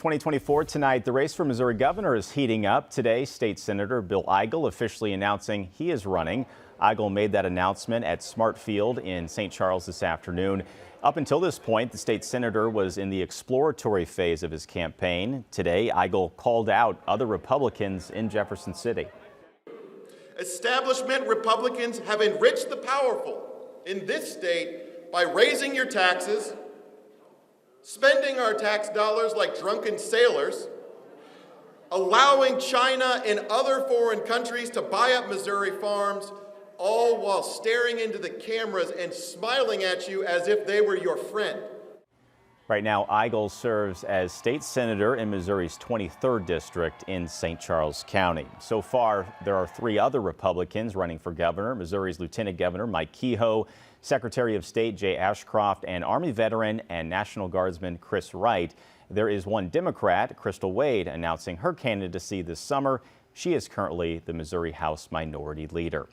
2024 tonight, the race for Missouri governor is heating up. Today, State Senator Bill Eigel officially announcing he is running. Eigel made that announcement at Smart Field in St. Charles this afternoon. Up until this point, the state senator was in the exploratory phase of his campaign. Today, Eigel called out other Republicans in Jefferson City. Establishment Republicans have enriched the powerful in this state by raising your taxes, spending our tax dollars like drunken sailors, allowing China and other foreign countries to buy up Missouri farms, all while staring into the cameras and smiling at you as if they were your friend. Right now, Eigel serves as state senator in Missouri's 23rd district in St. Charles County. So far, there are 3 other Republicans running for governor: Missouri's Lieutenant Governor Mike Kehoe, Secretary of State Jay Ashcroft, and Army veteran and National Guardsman Chris Wright. There is one Democrat, Crystal Wade, announcing her candidacy this summer. She is currently the Missouri House Minority Leader.